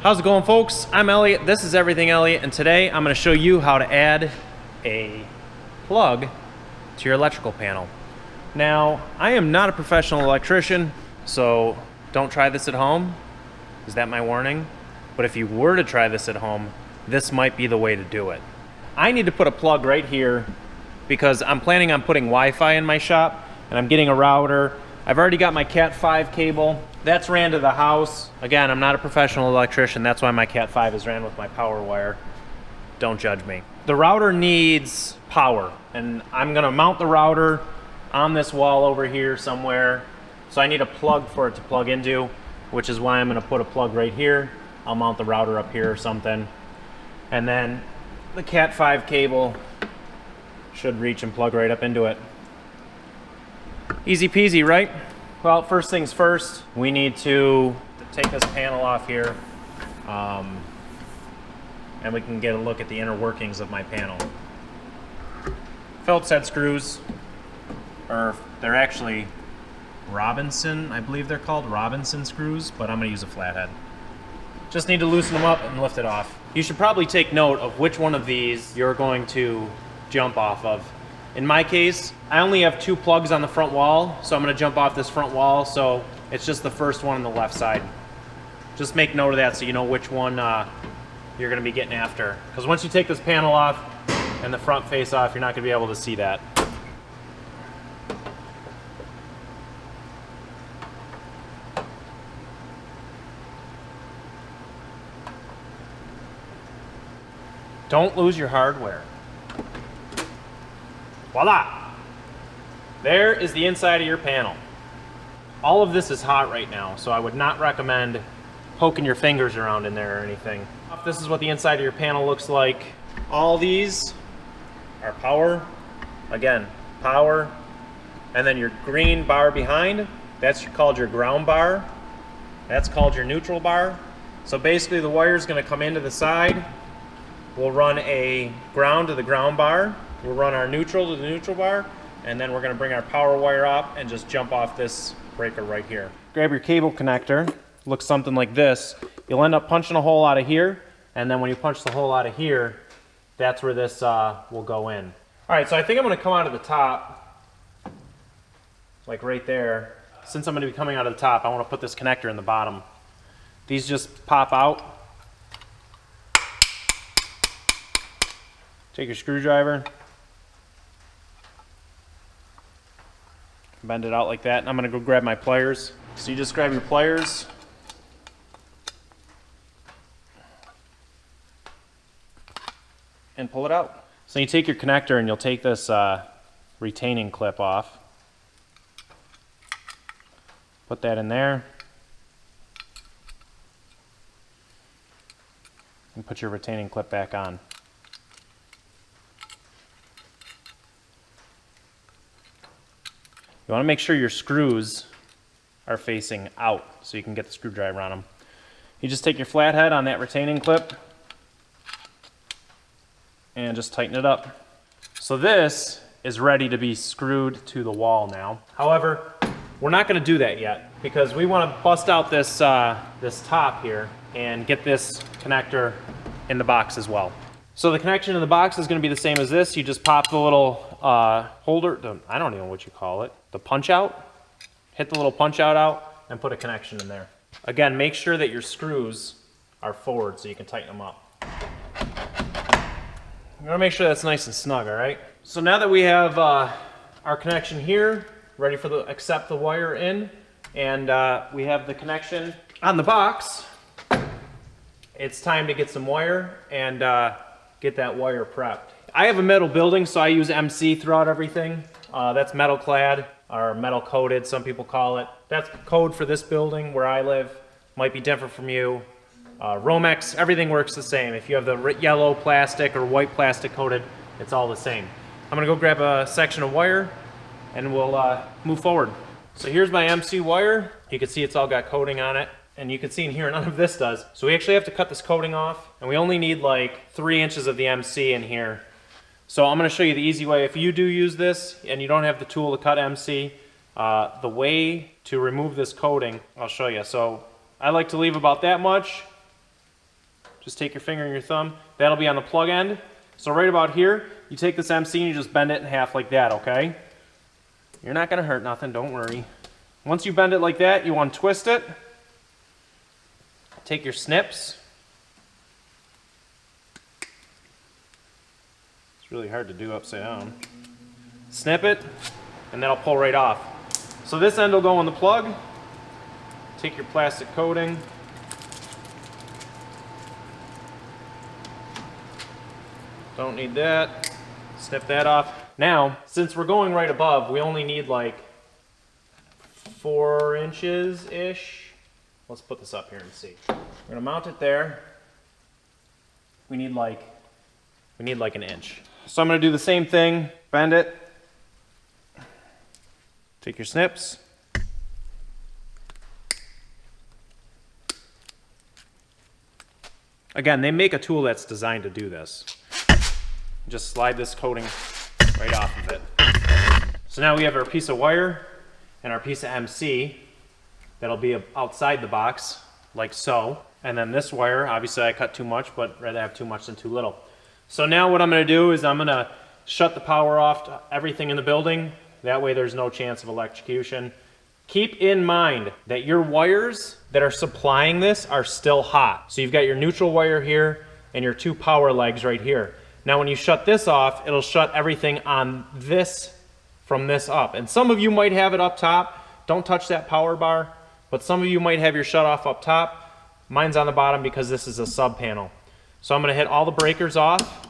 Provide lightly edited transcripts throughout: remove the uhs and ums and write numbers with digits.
How's it going, folks? I'm Elliot, this is Everything Elliot, and today I'm going to show you how to add a plug to your electrical panel. Now, I am not a professional electrician, so don't try this at home. Is that my warning? But if you were to try this at home, this might be the way to do it. I need to put a plug right here because I'm planning on putting Wi-Fi in my shop, and I'm getting a router. I've already got my Cat 5 cable. That's ran to the house. Again, I'm not a professional electrician. That's why my Cat 5 is ran with my power wire. Don't judge me. The router needs power, and I'm gonna mount the router on this wall over here somewhere. So I need a plug for it to plug into, which is why I'm gonna put a plug right here. I'll mount the router up here or something. And then the Cat 5 cable should reach and plug right up into it. Easy peasy, right? Well, first things first, we need to take this panel off here, and we can get a look at the inner workings of my panel. Phillips head screws, or they're actually Robinson, I believe they're called Robinson screws, but I'm gonna use a flathead. Just need to loosen them up and lift it off. You should probably take note of which one of these you're going to jump off of. In my case, I only have 2 plugs on the front wall, so I'm gonna jump off this front wall, so it's just the first one on the left side. Just make note of that so you know which one you're gonna be getting after. Because once you take this panel off and the front face off, you're not gonna be able to see that. Don't lose your hardware. Voila! There is the inside of your panel. All of this is hot right now, so I would not recommend poking your fingers around in there or anything. This is what the inside of your panel looks like. All these are power. Again, power. And then your green bar behind, that's called your ground bar. That's called your neutral bar. So basically the wire is going to come into the side. We'll run a ground to the ground bar. We'll run our neutral to the neutral bar, and then we're going to bring our power wire up and just jump off this breaker right here. Grab your cable connector. Looks something like this. You'll end up punching a hole out of here, and then when you punch the hole out of here, that's where this will go in. All right, so I think I'm going to come out of the top, like right there. Since I'm going to be coming out of the top, I want to put this connector in the bottom. These just pop out. Take your screwdriver, bend it out like that, and I'm gonna go grab my pliers. So you just grab your pliers, and pull it out. So you take your connector and you'll take this retaining clip off. Put that in there. And put your retaining clip back on. You want to make sure your screws are facing out so you can get the screwdriver on them. You just take your flathead on that retaining clip and just tighten it up. So this is ready to be screwed to the wall now. However, we're not going to do that yet because we want to bust out this, this top here and get this connector in the box as well. So the connection in the box is going to be the same as this. You just pop the little holder, I don't even know what you call it, the punch out. Hit the little punch out and put a connection in there. Again, make sure that your screws are forward so you can tighten them up. You want to make sure that's nice and snug, all right? So now that we have our connection here, ready for the accept the wire in, and we have the connection on the box, it's time to get some wire and get that wire prepped. I have a metal building, so I use MC throughout everything. That's metal clad, or metal coated, some people call it. That's code for this building where I live. Might be different from you. Romex, everything works the same. If you have the yellow plastic or white plastic coated, it's all the same. I'm gonna go grab a section of wire and we'll move forward. So here's my MC wire. You can see it's all got coating on it. And you can see in here, none of this does. So we actually have to cut this coating off, and we only need like 3 inches of the MC in here. So I'm gonna show you the easy way. If you do use this and you don't have the tool to cut MC, the way to remove this coating, I'll show you. So I like to leave about that much, just take your finger and your thumb. That'll be on the plug end. So right about here, you take this MC and you just bend it in half like that, okay? You're not gonna hurt nothing, don't worry. Once you bend it like that, you untwist it. Take your snips. It's really hard to do upside down. Snip it, and that'll pull right off. So this end will go in the plug. Take your plastic coating. Don't need that. Snip that off. Now, since we're going right above, we only need like 4 inches-ish. Let's put this up here and see. We're gonna mount it there. We need like an inch. So I'm gonna do the same thing, bend it. Take your snips. Again, they make a tool that's designed to do this. Just slide this coating right off of it. So now we have our piece of wire and our piece of MC that'll be outside the box, like so. And then this wire, obviously I cut too much, but rather have too much than too little. So now what I'm gonna do is I'm gonna shut the power off to everything in the building. That way there's no chance of electrocution. Keep in mind that your wires that are supplying this are still hot. So you've got your neutral wire here and your 2 power legs right here. Now when you shut this off, it'll shut everything on this from this up. And some of you might have it up top. Don't touch that power bar. But some of you might have your shut off up top. Mine's on the bottom because this is a sub panel. So I'm gonna hit all the breakers off.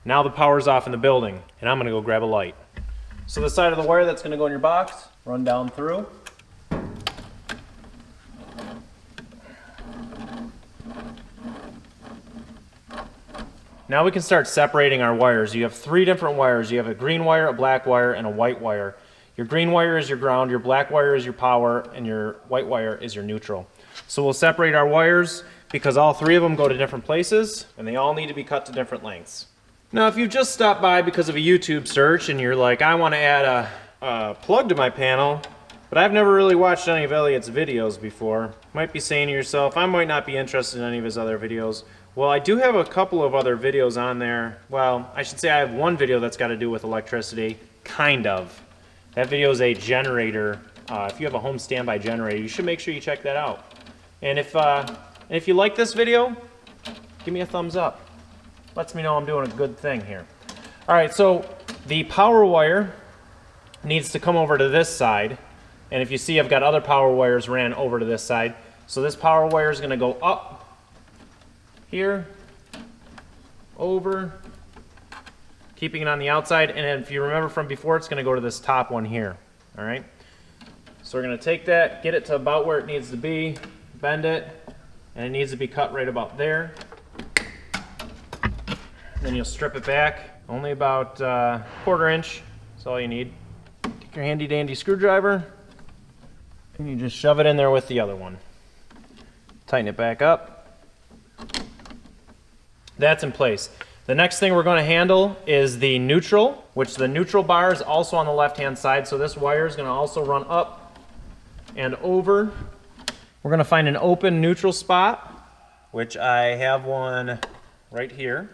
Now the power's off in the building, and I'm gonna go grab a light. So the side of the wire that's gonna go in your box, run down through. Now we can start separating our wires. You have 3 different wires. You have a green wire, a black wire, and a white wire. Your green wire is your ground, your black wire is your power, and your white wire is your neutral. So we'll separate our wires because all 3 of them go to different places, and they all need to be cut to different lengths. Now, if you've just stopped by because of a YouTube search and you're like, I want to add a plug to my panel, but I've never really watched any of Elliot's videos before, you might be saying to yourself, I might not be interested in any of his other videos. Well, I do have a couple of other videos on there. Well, I should say I have one video that's got to do with electricity, kind of. That video is a generator. If you have a home standby generator, you should make sure you check that out. And if you like this video, give me a thumbs up. Lets me know I'm doing a good thing here. All right, so the power wire needs to come over to this side. And if you see, I've got other power wires ran over to this side. So this power wire is going to go up here, over, keeping it on the outside. And if you remember from before, it's going to go to this top one here. All right. So we're going to take that, get it to about where it needs to be, bend it, and it needs to be cut right about there. Then you'll strip it back, only about 1/4 inch, that's all you need. Take your handy dandy screwdriver, and you just shove it in there with the other one. Tighten it back up. That's in place. The next thing we're going to handle is the neutral, which the neutral bar is also on the left-hand side, so this wire is going to also run up and over. We're going to find an open neutral spot, which I have one right here.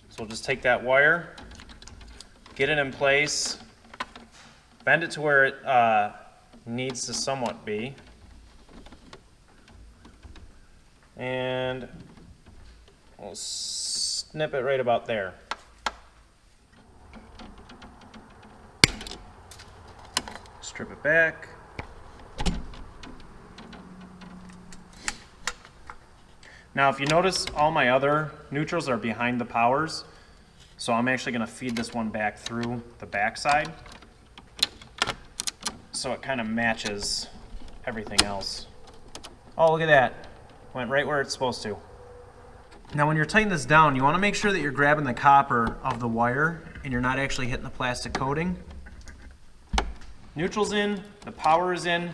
So we'll just take that wire, get it in place, bend it to where it needs to somewhat be, and we'll snip it right about there. Strip it back. Now if you notice, all my other neutrals are behind the powers, so I'm actually going to feed this one back through the back side so it kind of matches everything else. Oh, look at that. Went right where it's supposed to. Now when you're tightening this down, you want to make sure that you're grabbing the copper of the wire and you're not actually hitting the plastic coating. Neutral's in, the power is in,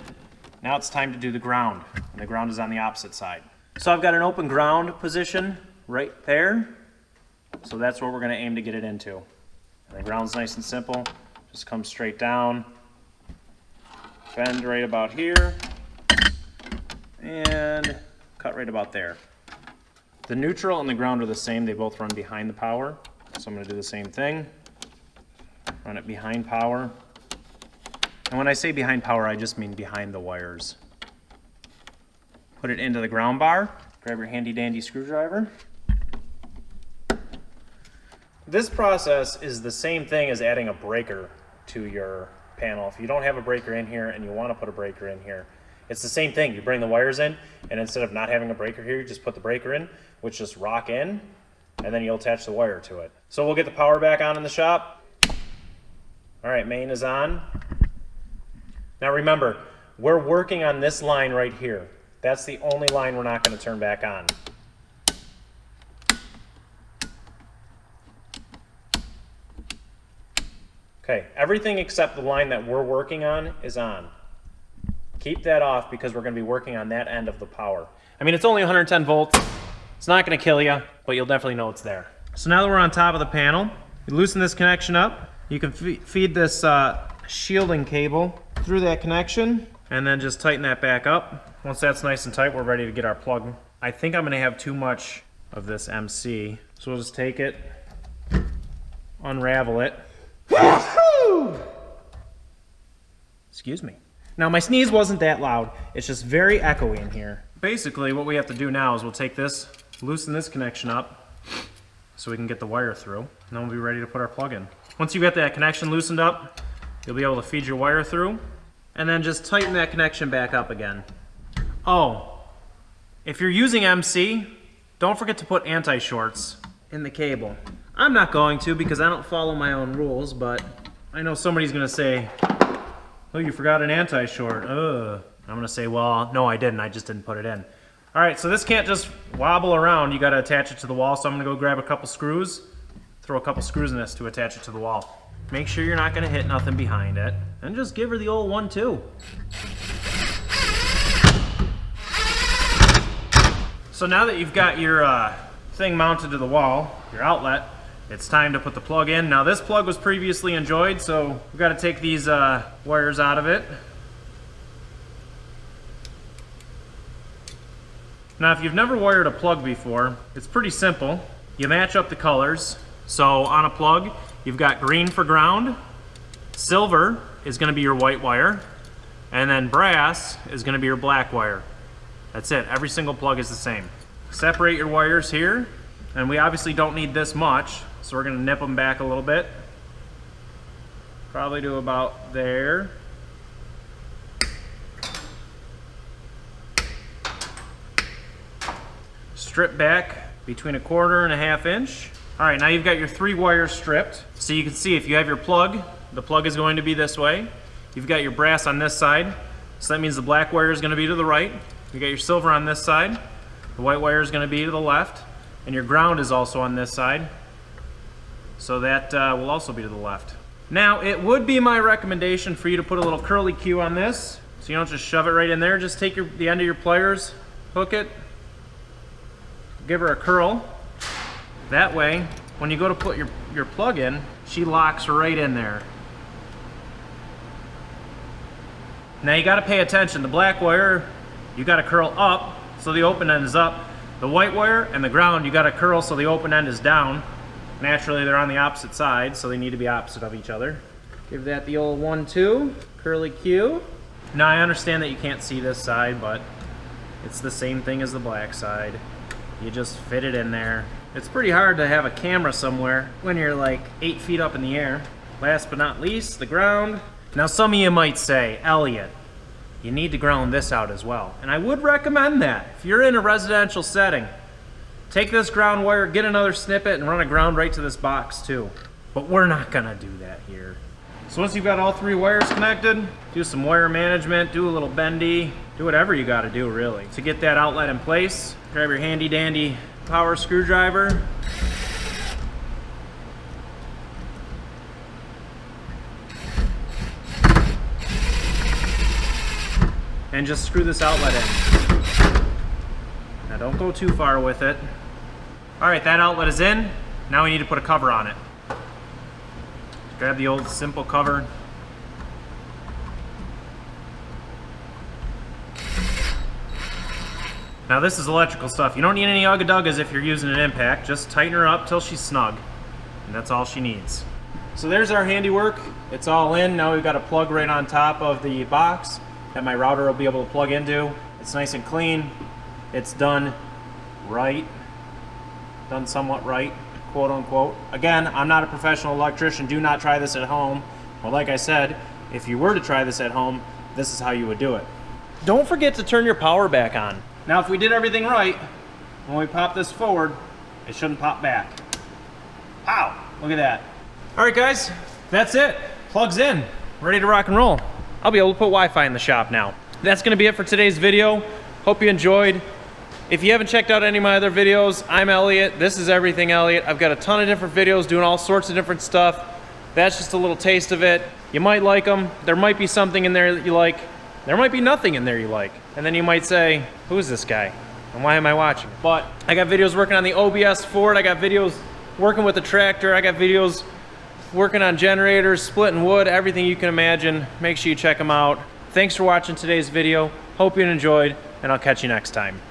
now it's time to do the ground, and the ground is on the opposite side. So I've got an open ground position right there. So that's where we're going to aim to get it into. And the ground's nice and simple. Just come straight down. Bend right about here, and cut right about there. The neutral and the ground are the same. They both run behind the power. So I'm going to do the same thing. Run it behind power. And when I say behind power, I just mean behind the wires. Put it into the ground bar. Grab your handy dandy screwdriver. This process is the same thing as adding a breaker to your panel. If you don't have a breaker in here and you want to put a breaker in here, it's the same thing. You bring the wires in, and instead of not having a breaker here, you just put the breaker in, which just rock in, and then you'll attach the wire to it. So we'll get the power back on in the shop. All right, main is on. Now remember, we're working on this line right here. That's the only line we're not going to turn back on. Okay, everything except the line that we're working on is on. Keep that off because we're going to be working on that end of the power. I mean, it's only 110 volts. It's not going to kill you, but you'll definitely know it's there. So now that we're on top of the panel, you loosen this connection up. You can feed this shielding cable through that connection and then just tighten that back up. Once that's nice and tight, we're ready to get our plug. I think I'm going to have too much of this MC, so we'll just take it, unravel it. Excuse me. Now my sneeze wasn't that loud, it's just very echoey in here. Basically what we have to do now is we'll take this, loosen this connection up so we can get the wire through, and then we'll be ready to put our plug in. Once you get that connection loosened up, you'll be able to feed your wire through, and then just tighten that connection back up again. Oh, if you're using MC, don't forget to put anti-shorts in the cable. I'm not going to because I don't follow my own rules, but I know somebody's gonna say, oh, you forgot an anti-short. I'm gonna say, well, no, I didn't. I just didn't put it in. All right, so this can't just wobble around. You gotta attach it to the wall. So I'm gonna go grab a couple screws, throw a couple screws in this to attach it to the wall. Make sure you're not gonna hit nothing behind it. And just give her the old 1-2. So now that you've got your thing mounted to the wall, your outlet, it's time to put the plug in. Now this plug was previously enjoyed, so we've got to take these wires out of it. Now if you've never wired a plug before, it's pretty simple. You match up the colors. So on a plug, you've got green for ground, silver is going to be your white wire, and then brass is going to be your black wire. That's it. Every single plug is the same. Separate your wires here, and we obviously don't need this much, so we're going to nip them back a little bit. Probably to about there. Strip back between 1/4 and 1/2 inch. All right, now you've got your 3 wires stripped. So you can see if you have your plug, the plug is going to be this way. You've got your brass on this side, so that means the black wire is going to be to the right. You got your silver on this side, the white wire is going to be to the left, and your ground is also on this side, so that will also be to the left. Now, it would be my recommendation for you to put a little curly Q on this, so you don't just shove it right in there. Just take the end of your pliers, hook it, give her a curl. That way, when you go to put your plug in, she locks right in there. Now you got to pay attention. The black wire, you got to curl up so the open end is up. The white wire and the ground, you got to curl so the open end is down. Naturally, they're on the opposite side, so they need to be opposite of each other. Give that the old 1-2, curly Q. Now I understand that you can't see this side, but it's the same thing as the black side. You just fit it in there. It's pretty hard to have a camera somewhere when you're like 8 feet up in the air. Last but not least, the ground. Now some of you might say, Elliot, you need to ground this out as well. And I would recommend that. If you're in a residential setting, take this ground wire, get another snippet, and run a ground right to this box too. But we're not gonna do that here. So once you've got all 3 wires connected, do some wire management, do a little bendy, do whatever you gotta do really. To get that outlet in place, grab your handy dandy power screwdriver. And just screw this outlet in. Now don't go too far with it. All right, that outlet is in. Now we need to put a cover on it. Grab the old simple cover. Now this is electrical stuff. You don't need any ugga-duggas if you're using an impact. Just tighten her up till she's snug. And that's all she needs. So there's our handiwork. It's all in. Now we've got a plug right on top of the box that my router will be able to plug into. It's nice and clean. It's done right. Done somewhat right, quote unquote. Again, I'm not a professional electrician. Do not try this at home. Well, like I said, if you were to try this at home, this is how you would do it. Don't forget to turn your power back on. Now, if we did everything right, when we pop this forward, it shouldn't pop back. Ow! Look at that. All right, guys, that's it. Plugs in, ready to rock and roll. I'll be able to put Wi-Fi in the shop now. That's gonna be it for today's video. Hope you enjoyed. If you haven't checked out any of my other videos, I'm Elliot. This is Everything Elliot. I've got a ton of different videos doing all sorts of different stuff. That's just a little taste of it. You might like them. There might be something in there that you like. There might be nothing in there you like. And then you might say, who is this guy? And why am I watching? But I got videos working on the OBS Ford. I got videos working with the tractor. I got videos working on generators, splitting wood, everything you can imagine. Make sure you check them out. Thanks for watching today's video. Hope you enjoyed, and I'll catch you next time.